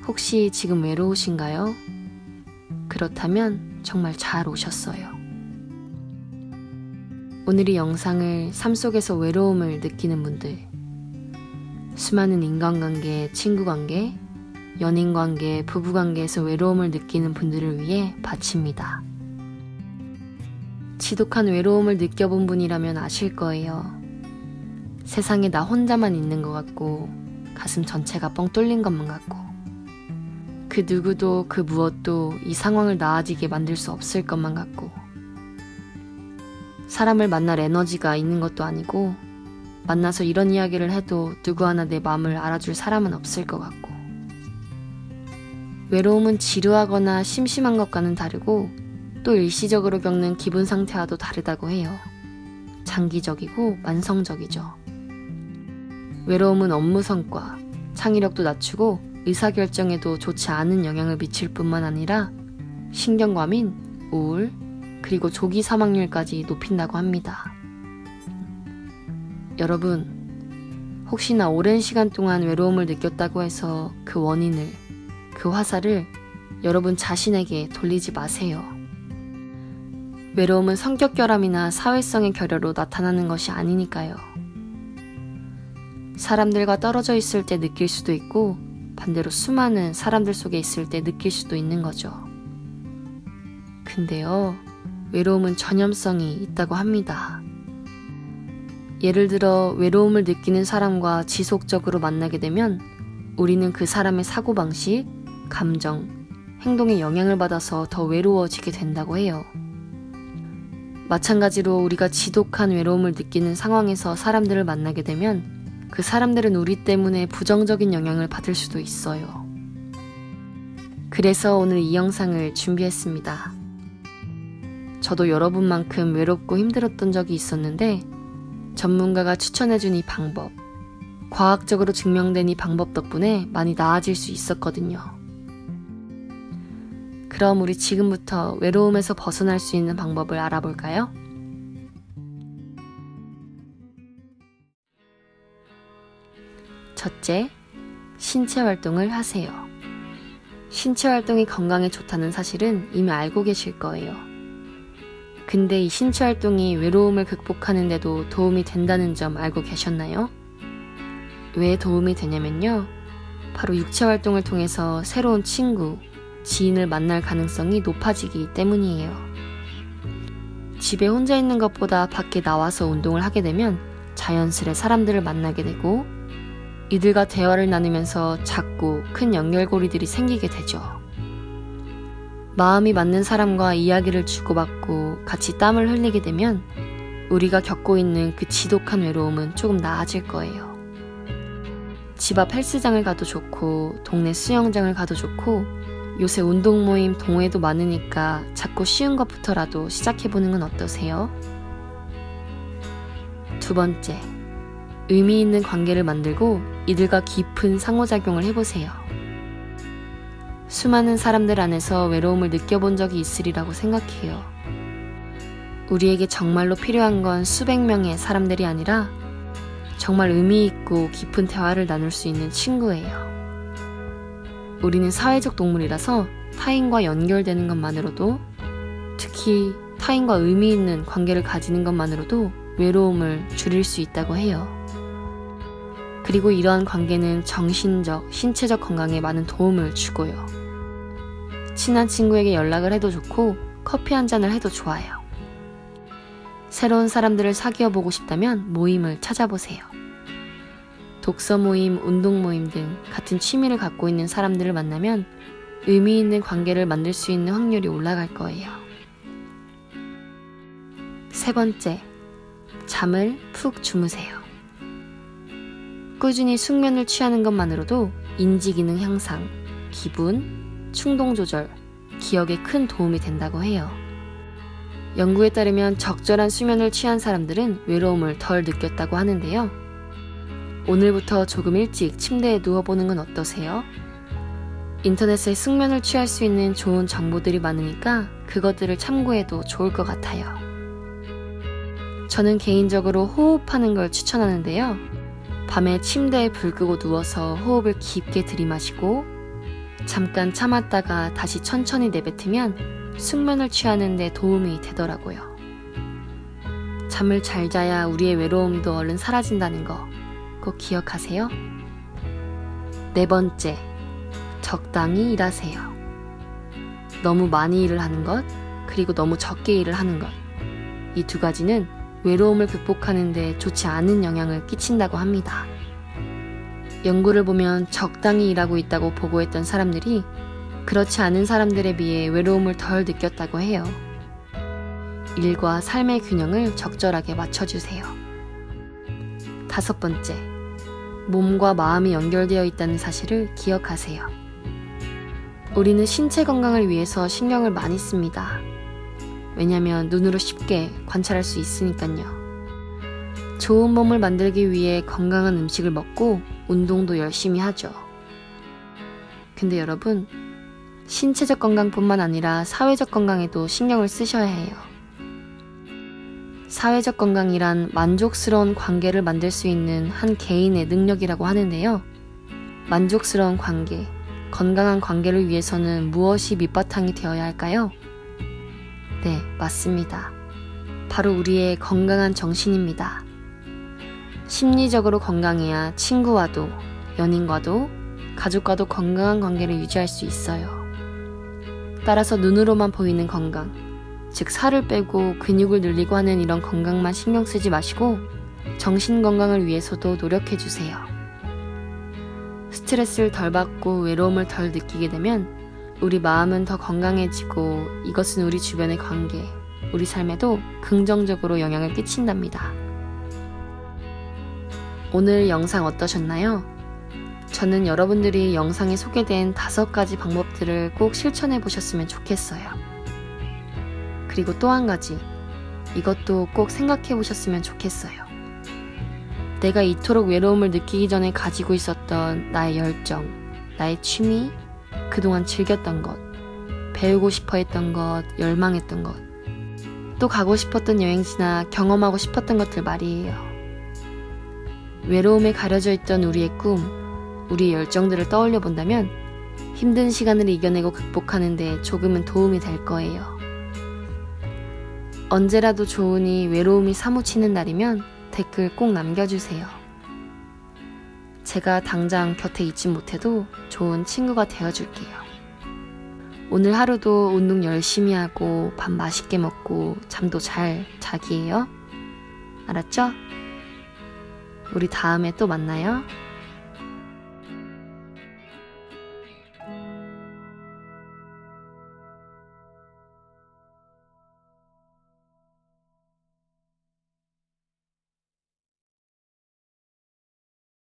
혹시 지금 외로우신가요? 그렇다면 정말 잘 오셨어요. 오늘 이 영상을 삶 속에서 외로움을 느끼는 분들, 수많은 인간관계, 친구관계, 연인관계, 부부관계에서 외로움을 느끼는 분들을 위해 바칩니다. 지독한 외로움을 느껴본 분이라면 아실 거예요. 세상에 나 혼자만 있는 것 같고 가슴 전체가 뻥 뚫린 것만 같고 그 누구도 그 무엇도 이 상황을 나아지게 만들 수 없을 것만 같고 사람을 만날 에너지가 있는 것도 아니고 만나서 이런 이야기를 해도 누구 하나 내 마음을 알아줄 사람은 없을 것 같고 외로움은 지루하거나 심심한 것과는 다르고 또 일시적으로 겪는 기분 상태와도 다르다고 해요. 장기적이고 만성적이죠. 외로움은 업무 성과, 창의력도 낮추고 의사결정에도 좋지 않은 영향을 미칠 뿐만 아니라 신경과민, 우울, 그리고 조기 사망률까지 높인다고 합니다. 여러분, 혹시나 오랜 시간 동안 외로움을 느꼈다고 해서 그 원인을, 그 화살을 여러분 자신에게 돌리지 마세요. 외로움은 성격 결함이나 사회성의 결여로 나타나는 것이 아니니까요. 사람들과 떨어져 있을 때 느낄 수도 있고 반대로 수많은 사람들 속에 있을 때 느낄 수도 있는 거죠. 근데요, 외로움은 전염성이 있다고 합니다. 예를 들어 외로움을 느끼는 사람과 지속적으로 만나게 되면 우리는 그 사람의 사고방식, 감정, 행동에 영향을 받아서 더 외로워지게 된다고 해요. 마찬가지로 우리가 지독한 외로움을 느끼는 상황에서 사람들을 만나게 되면 그 사람들은 우리 때문에 부정적인 영향을 받을 수도 있어요. 그래서 오늘 이 영상을 준비했습니다. 저도 여러분만큼 외롭고 힘들었던 적이 있었는데 전문가가 추천해준 이 방법, 과학적으로 증명된 이 방법 덕분에 많이 나아질 수 있었거든요. 그럼 우리 지금부터 외로움에서 벗어날 수 있는 방법을 알아볼까요? 첫째, 신체 활동을 하세요. 신체 활동이 건강에 좋다는 사실은 이미 알고 계실 거예요. 근데 이 신체 활동이 외로움을 극복하는 데도 도움이 된다는 점 알고 계셨나요? 왜 도움이 되냐면요. 바로 육체 활동을 통해서 새로운 친구, 지인을 만날 가능성이 높아지기 때문이에요. 집에 혼자 있는 것보다 밖에 나와서 운동을 하게 되면 자연스레 사람들을 만나게 되고 이들과 대화를 나누면서 작고 큰 연결고리들이 생기게 되죠. 마음이 맞는 사람과 이야기를 주고받고 같이 땀을 흘리게 되면 우리가 겪고 있는 그 지독한 외로움은 조금 나아질 거예요. 집 앞 헬스장을 가도 좋고 동네 수영장을 가도 좋고 요새 운동 모임 동호회도 많으니까 작고 쉬운 것부터라도 시작해보는 건 어떠세요? 두 번째, 의미 있는 관계를 만들고 이들과 깊은 상호작용을 해보세요. 수많은 사람들 안에서 외로움을 느껴본 적이 있으리라고 생각해요. 우리에게 정말로 필요한 건 수백 명의 사람들이 아니라 정말 의미 있고 깊은 대화를 나눌 수 있는 친구예요. 우리는 사회적 동물이라서 타인과 연결되는 것만으로도, 특히 타인과 의미 있는 관계를 가지는 것만으로도 외로움을 줄일 수 있다고 해요. 그리고 이러한 관계는 정신적, 신체적 건강에 많은 도움을 주고요. 친한 친구에게 연락을 해도 좋고 커피 한 잔을 해도 좋아요. 새로운 사람들을 사귀어 보고 싶다면 모임을 찾아보세요. 독서 모임, 운동 모임 등 같은 취미를 갖고 있는 사람들을 만나면 의미 있는 관계를 만들 수 있는 확률이 올라갈 거예요. 세 번째, 잠을 푹 주무세요. 꾸준히 숙면을 취하는 것만으로도 인지기능 향상, 기분, 충동 조절, 기억에 큰 도움이 된다고 해요. 연구에 따르면 적절한 수면을 취한 사람들은 외로움을 덜 느꼈다고 하는데요. 오늘부터 조금 일찍 침대에 누워보는 건 어떠세요? 인터넷에 숙면을 취할 수 있는 좋은 정보들이 많으니까 그것들을 참고해도 좋을 것 같아요. 저는 개인적으로 호흡하는 걸 추천하는데요. 밤에 침대에 불 끄고 누워서 호흡을 깊게 들이마시고 잠깐 참았다가 다시 천천히 내뱉으면 숙면을 취하는 데 도움이 되더라고요. 잠을 잘 자야 우리의 외로움도 얼른 사라진다는 거 꼭 기억하세요. 네 번째, 적당히 일하세요. 너무 많이 일을 하는 것, 그리고 너무 적게 일을 하는 것. 이 두 가지는 외로움을 극복하는 데 좋지 않은 영향을 끼친다고 합니다. 연구를 보면 적당히 일하고 있다고 보고했던 사람들이 그렇지 않은 사람들에 비해 외로움을 덜 느꼈다고 해요. 일과 삶의 균형을 적절하게 맞춰주세요. 다섯 번째, 몸과 마음이 연결되어 있다는 사실을 기억하세요. 우리는 신체 건강을 위해서 신경을 많이 씁니다. 왜냐면 눈으로 쉽게 관찰할 수 있으니까요. 좋은 몸을 만들기 위해 건강한 음식을 먹고 운동도 열심히 하죠. 근데 여러분, 신체적 건강뿐만 아니라 사회적 건강에도 신경을 쓰셔야 해요. 사회적 건강이란 만족스러운 관계를 만들 수 있는 한 개인의 능력이라고 하는데요. 만족스러운 관계, 건강한 관계를 위해서는 무엇이 밑바탕이 되어야 할까요? 네, 맞습니다. 바로 우리의 건강한 정신입니다. 심리적으로 건강해야 친구와도, 연인과도, 가족과도 건강한 관계를 유지할 수 있어요. 따라서 눈으로만 보이는 건강, 즉 살을 빼고 근육을 늘리고 하는 이런 건강만 신경 쓰지 마시고 정신 건강을 위해서도 노력해주세요. 스트레스를 덜 받고 외로움을 덜 느끼게 되면 우리 마음은 더 건강해지고 이것은 우리 주변의 관계, 우리 삶에도 긍정적으로 영향을 끼친답니다. 오늘 영상 어떠셨나요? 저는 여러분들이 영상에 소개된 5가지 방법들을 꼭 실천해 보셨으면 좋겠어요. 그리고 또 한 가지, 이것도 꼭 생각해 보셨으면 좋겠어요. 내가 이토록 외로움을 느끼기 전에 가지고 있었던 나의 열정, 나의 취미, 그동안 즐겼던 것, 배우고 싶어 했던 것, 열망했던 것, 또 가고 싶었던 여행지나 경험하고 싶었던 것들 말이에요. 외로움에 가려져 있던 우리의 꿈, 우리의 열정들을 떠올려 본다면 힘든 시간을 이겨내고 극복하는 데 조금은 도움이 될 거예요. 언제라도 좋으니 외로움이 사무치는 날이면 댓글 꼭 남겨주세요. 제가 당장 곁에 있지 못해도 좋은 친구가 되어줄게요. 오늘 하루도 운동 열심히 하고 밥 맛있게 먹고 잠도 잘 자기예요. 알았죠? 우리 다음에 또 만나요.